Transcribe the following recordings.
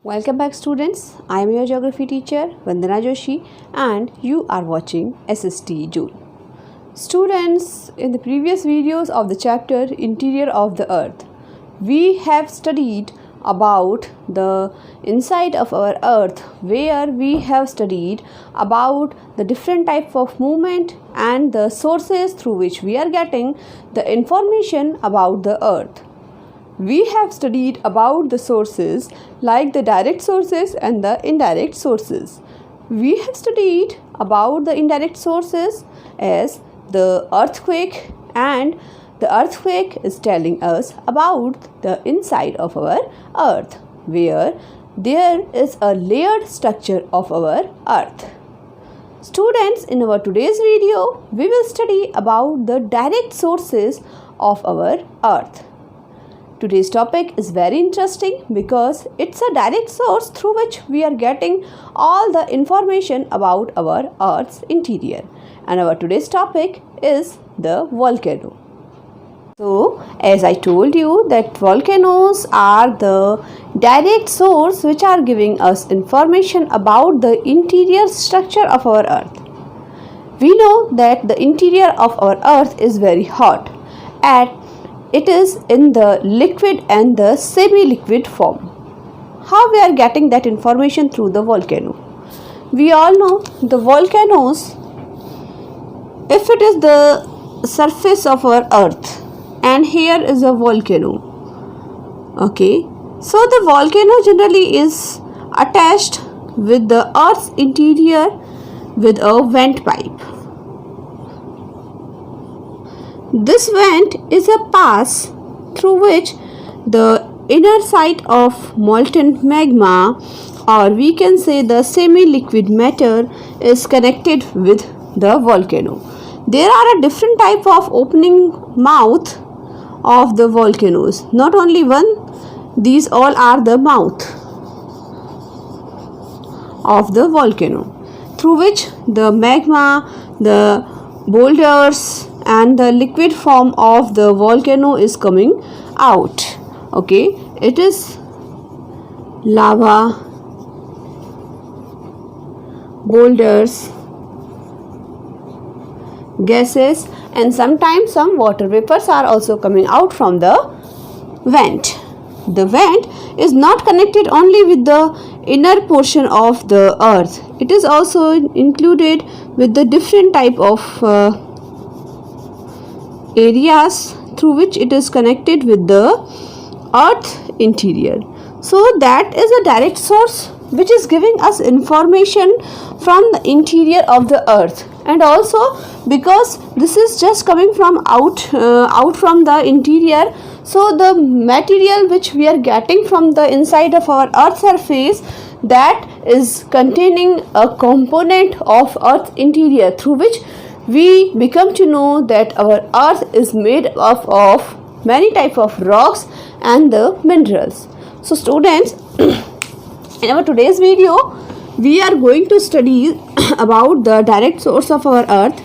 Welcome back students. I am your geography teacher Vandana Joshi and you are watching SST Joule. Students, in the previous videos of the chapter Interior of the Earth, we have studied about the inside of our earth, where we have studied about the different type of movement and the sources through which we are getting the information about the earth. We have studied about the sources like the direct sources and the indirect sources. We have studied about the indirect sources as the earthquake, and the earthquake is telling us about the inside of our earth, where there is a layered structure of our earth. Students, in our today's video, we will study about the direct sources of our earth. Today's topic is very interesting because it's a direct source through which we are getting all the information about our Earth's interior. And our today's topic is the volcano. So, as I told you that volcanoes are the direct source which are giving us information about the interior structure of our Earth. We know that the interior of our Earth is very hot, and it is in the liquid and the semi-liquid form. How we are getting that information? Through the volcano. We all know the volcanoes, if it is the surface of our earth and here is a volcano, okay, so the volcano generally is attached with the earth's interior with a vent pipe. This vent is a pass through which the inner side of molten magma, or we can say the semi-liquid matter, is connected with the volcano. There are a different type of opening mouth of the volcanoes. Not only one, these all are the mouth of the volcano through which the magma, the boulders and the liquid form of the volcano is coming out. Okay, it is lava, boulders, gases, and sometimes some water vapors are also coming out from the vent. The vent is not connected only with the inner portion of the earth. It is also included with the different type of areas through which it is connected with the earth interior. So that is a direct source which is giving us information from the interior of the earth. And also because this is just coming from out from the interior, so the material which we are getting from the inside of our earth surface, that is containing a component of earth interior through which we become to know that our earth is made up of many type of rocks and the minerals. So students, in our today's video we are going to study about the direct source of our earth,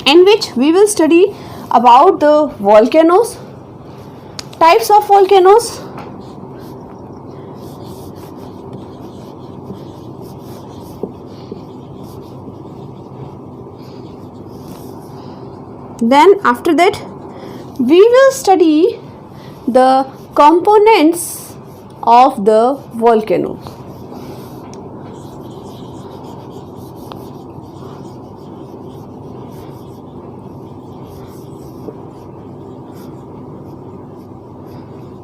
in which we will study about the volcanoes, types of volcanoes, then after that we will study the components of the volcano.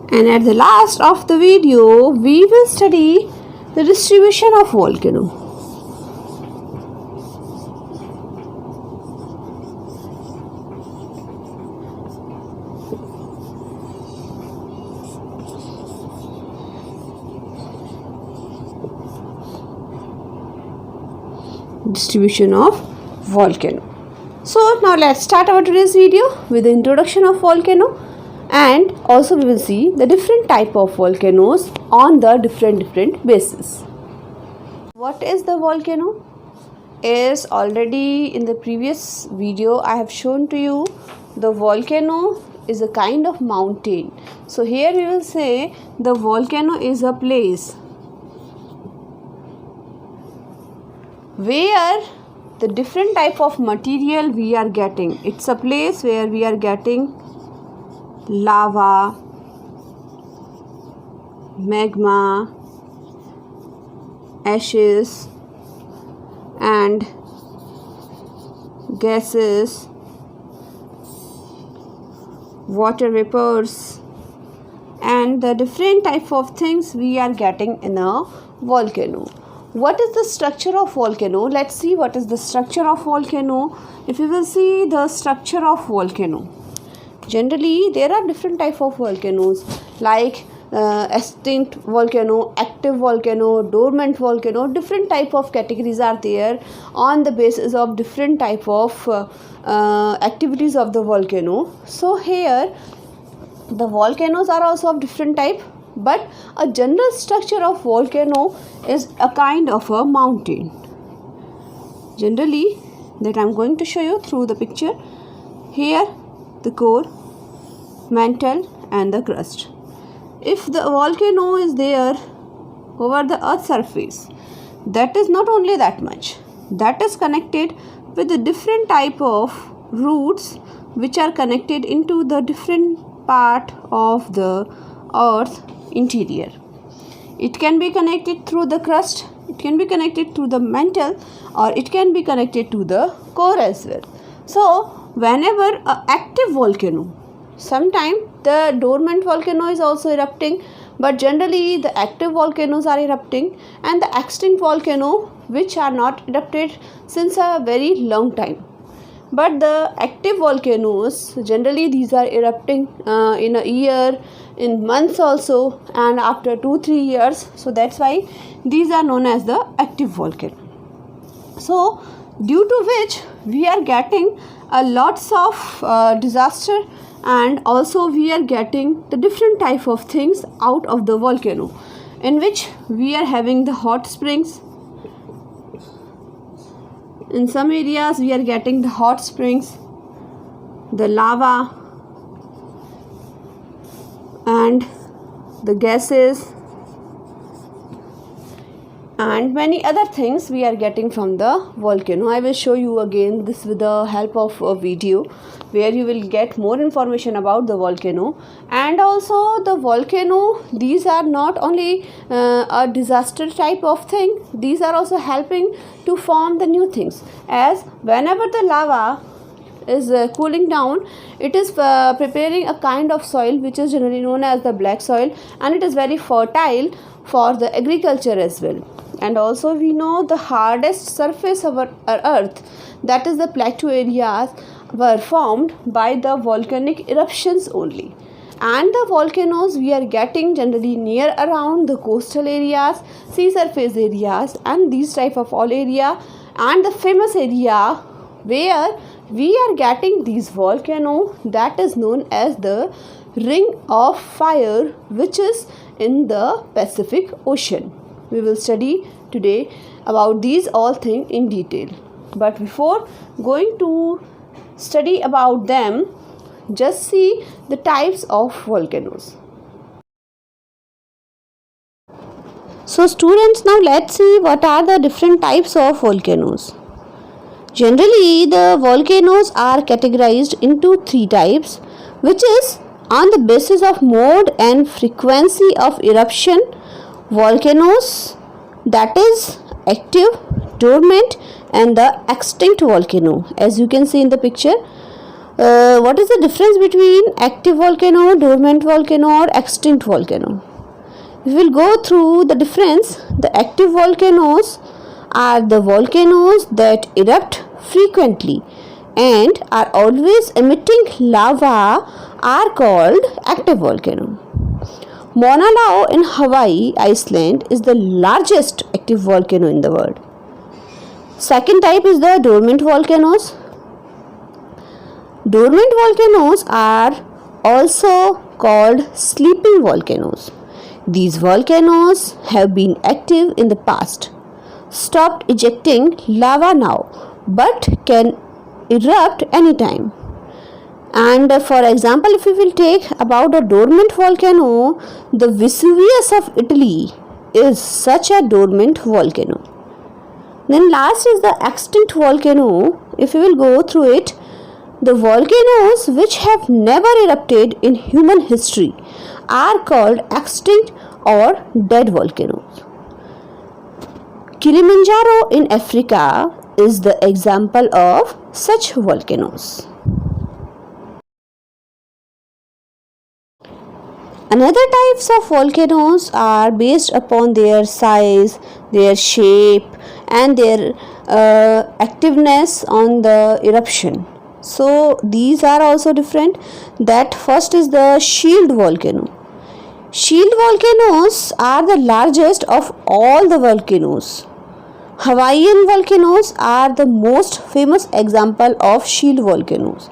And at the last of the video we will study the distribution of volcano. Distribution of volcano. So now let's start our today's video with the introduction of volcano, and also we will see the different type of volcanoes on the different bases. What is the volcano? Is already in the previous video I have shown to you, the volcano is a kind of mountain. So here we will say the volcano is a place where the different type of material we are getting. It's a place where we are getting lava, magma, ashes and gases, water vapors, and the different type of things we are getting in a volcano. What is the structure of volcano? Let's see what is the structure of volcano. If you will see the structure of volcano, generally there are different type of volcanoes like extinct volcano, active volcano, dormant volcano. Different type of categories are there on the basis of different type of activities of the volcano. So here the volcanoes are also of different type, but a general structure of volcano is a kind of a mountain. Generally, that I am going to show you through the picture. Here the core, mantle and the crust. If the volcano is there over the earth's surface, that is not only that much, that is connected with the different type of roots which are connected into the different part of the earth interior. It can be connected through the crust, it can be connected through the mantle, or it can be connected to the core as well. So whenever an active volcano, sometimes the dormant volcano is also erupting, but generally the active volcanoes are erupting, and the extinct volcano which are not erupted since a very long time. But the active volcanoes, generally these are erupting in a year, in months also, and after 2-3 years. So that's why these are known as the active volcano. So due to which we are getting a lots of disaster, and also we are getting the different type of things out of the volcano, in which we are having the hot springs. In some areas we are getting the hot springs, the lava and the gases and many other things we are getting from the volcano. I will show you again this with the help of a video where you will get more information about the volcano. And also the volcano, these are not only a disaster type of thing, these are also helping to form the new things, as whenever the lava is cooling down, it is preparing a kind of soil which is generally known as the black soil, and it is very fertile for the agriculture as well. And also we know the hardest surface of our earth, that is the plateau areas, were formed by the volcanic eruptions only. And the volcanoes we are getting generally near around the coastal areas, sea surface areas, and these type of all area, and the famous area where we are getting these volcano, that is known as the Ring of Fire, which is in the Pacific Ocean. We will study today about these all things in detail. But before going to study about them, just see the types of volcanoes. So students, now let's see what are the different types of volcanoes. Generally, the volcanoes are categorized into 3 types, which is on the basis of mode and frequency of eruption. Volcanoes, that is active, dormant and the extinct volcano. As you can see in the picture, what is the difference between active volcano, dormant volcano or extinct volcano? We will go through the difference. The active volcanoes are the volcanoes that erupt frequently and are always emitting lava, are called active volcano. Mauna Loa in Hawaii, Iceland is the largest active volcano in the world. Second type is the dormant volcanoes. Dormant volcanoes are also called sleeping volcanoes. These volcanoes have been active in the past, stopped ejecting lava now, but can erupt anytime. And for example, if we will take about a dormant volcano, the Vesuvius of Italy is such a dormant volcano. Then last is the extinct volcano. If we will go through it, the volcanoes which have never erupted in human history are called extinct or dead volcanoes. Kilimanjaro in Africa is the example of such volcanoes. Another types of volcanoes are based upon their size, their shape and their activeness on the eruption. So these are also different. That first is the shield volcano. Shield volcanoes are the largest of all the volcanoes. Hawaiian volcanoes are the most famous example of shield volcanoes.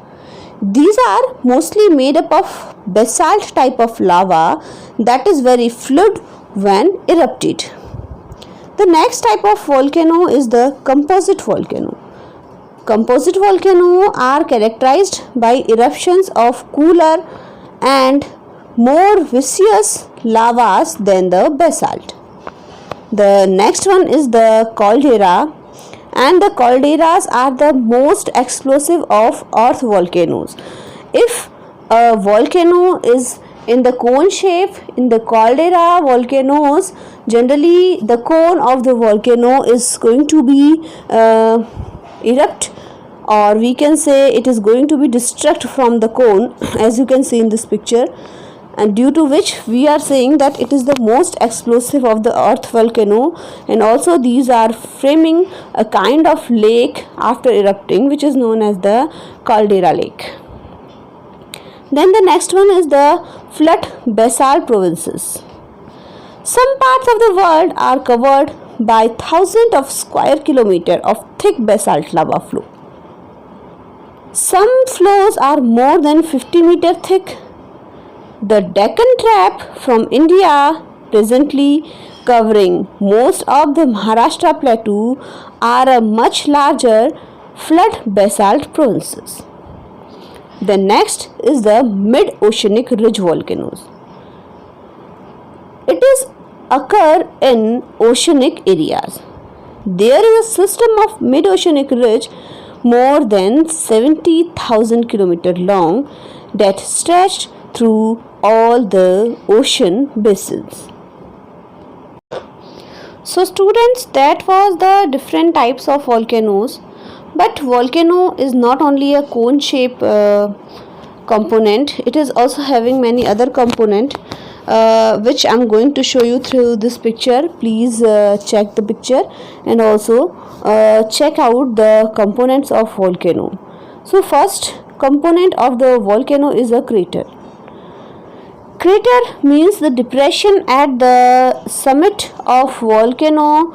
These are mostly made up of basalt type of lava that is very fluid when erupted. The next type of volcano is the composite volcano. Composite volcanoes are characterized by eruptions of cooler and more viscous lavas than the basalt. The next one is the caldera, and the calderas are the most explosive of earth volcanoes. If a volcano is in the cone shape, in the caldera volcanoes, generally the cone of the volcano is going to be erupt, or we can say it is going to be destruct from the cone, as you can see in this picture, and due to which we are saying that it is the most explosive of the earth volcano. And also these are framing a kind of lake after erupting, which is known as the caldera lake. Then the next one is the flat basalt provinces. Some parts of the world are covered by thousands of square kilometers of thick basalt lava flow. Some flows are more than 50 meters thick. The Deccan Trap from India, presently covering most of the Maharashtra plateau, are a much larger flat basalt provinces. The next is the mid-oceanic ridge volcanoes. It is occur in oceanic areas. There is a system of mid-oceanic ridge more than 70,000 kilometers long that stretched through all the ocean basins. So students, that was the different types of volcanoes. But volcano is not only a cone shape component, it is also having many other component which I am going to show you through this picture. Please check the picture and also check out the components of volcano. So first component of the volcano is a crater. Crater means the depression at the summit of volcano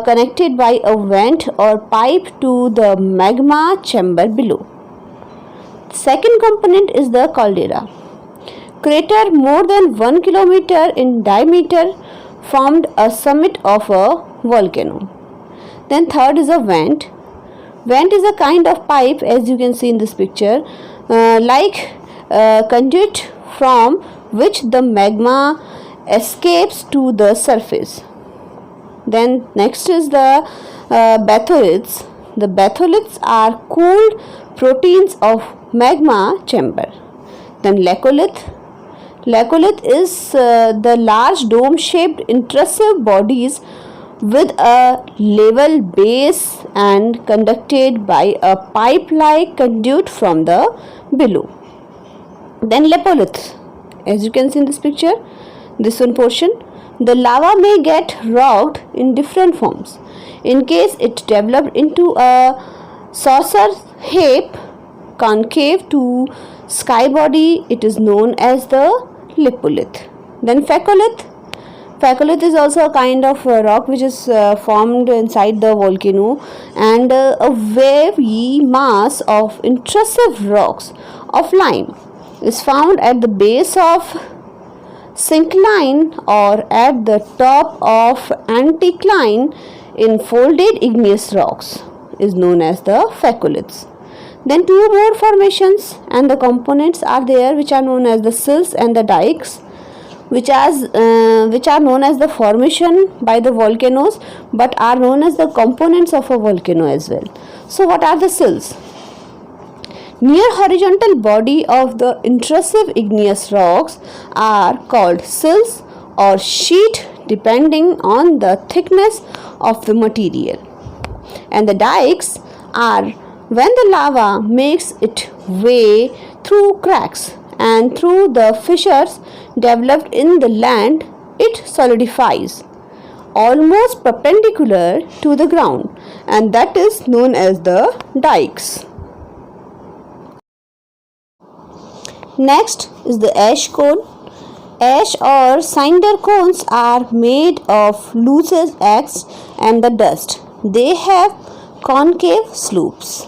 connected by a vent or pipe to the magma chamber below. Second component is the caldera. Crater more than 1 kilometer in diameter formed a summit of a volcano. Then third is a vent. Vent is a kind of pipe, as you can see in this picture, like conduit from which the magma escapes to the surface. Then next is the batholiths. The batholiths are cooled proteins of magma chamber. Then laccolith. Laccolith is the large dome-shaped intrusive bodies with a level base and conducted by a pipe-like conduit from the below. Then lapolith. As you can see in this picture, this one portion, the lava may get rocked in different forms. In case it developed into a saucer shape, concave to sky body, it is known as the lapolith. Then phacolith. Phacolith is also a kind of rock which is formed inside the volcano, and a wavy mass of intrusive rocks of lime is found at the base of syncline or at the top of anticline in folded igneous rocks, is known as the phacoliths. Then two more formations and the components are there which are known as the sills and the dikes. which are known as the formation by the volcanoes, but are known as the components of a volcano as well. So what are the sills? Near horizontal body of the intrusive igneous rocks are called sills or sheet depending on the thickness of the material. And the dikes are when the lava makes its way through cracks and through the fissures developed in the land, it solidifies almost perpendicular to the ground, and that is known as the dikes. Next is the ash cone. Ash or cinder cones are made of loose ash and the dust. They have concave slopes.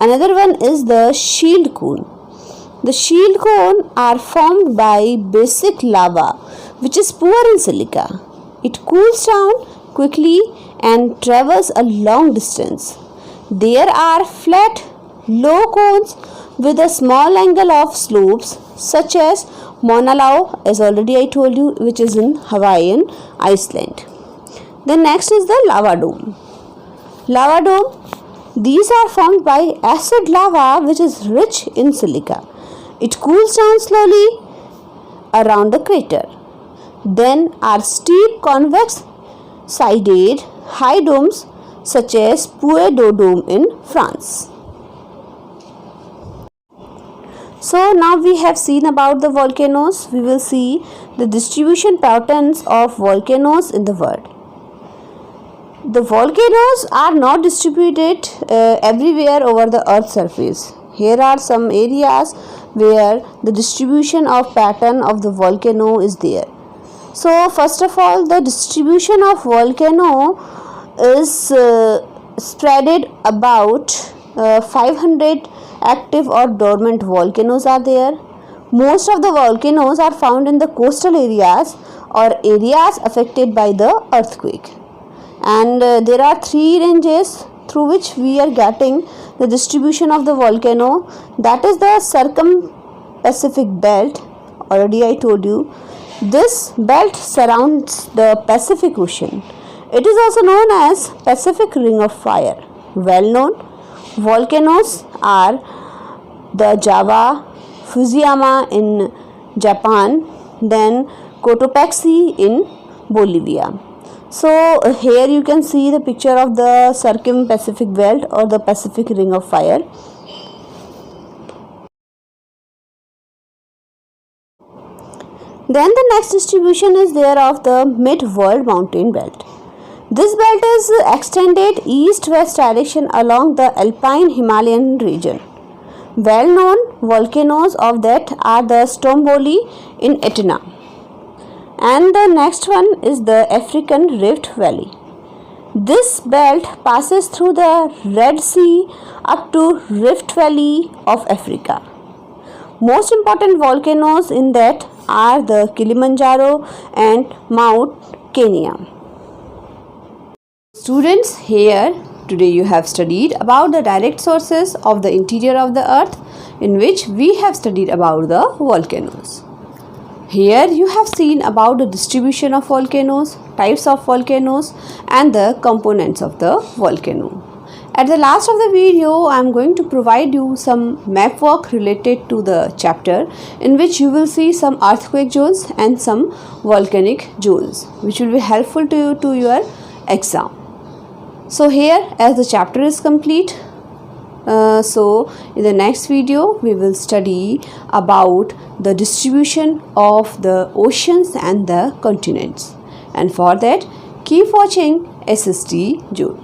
Another one is the shield cone. The shield cone are formed by basic lava which is poor in silica. It cools down quickly and travels a long distance. There are flat, low cones with a small angle of slopes such as Mauna Loa, as already I told you, which is in Hawaiian Iceland. The next is the lava dome. Lava dome, these are formed by acid lava which is rich in silica. It cools down slowly around the crater. Then are steep convex sided high domes such as Puy du Dôme in France. So now we have seen about the volcanoes. We will see the distribution patterns of volcanoes in the world. The volcanoes are not distributed everywhere over the earth's surface. Here are some areas where the distribution of pattern of the volcano is there. So first of all, the distribution of volcano is spreaded about 500 active or dormant volcanoes are there. Most of the volcanoes are found in the coastal areas or areas affected by the earthquake. And there are three ranges through which we are getting the distribution of the volcano. That is the circum-Pacific belt. Already I told you. This belt surrounds the Pacific Ocean. It is also known as Pacific Ring of Fire. Well known volcanoes are the Java, Fusiyama in Japan, then Cotopaxi in Bolivia. So here you can see the picture of the circum-Pacific belt or the Pacific Ring of Fire. Then the next distribution is there of the mid-world mountain belt. This belt is extended east-west direction along the alpine Himalayan region. Well-known volcanoes of that are the Stromboli in Etna. And the next one is the African Rift Valley. This belt passes through the Red Sea up to Rift Valley of Africa. Most important volcanoes in that are the Kilimanjaro and Mount Kenya. Students, here today you have studied about the direct sources of the interior of the earth, in which we have studied about the volcanoes. Here you have seen about the distribution of volcanoes, types of volcanoes and the components of the volcano. At the last of the video, I am going to provide you some map work related to the chapter, in which you will see some earthquake zones and some volcanic zones, which will be helpful to you to your exam. So here, as the chapter is complete, so in the next video we will study about the distribution of the oceans and the continents, and for that keep watching SST Joule.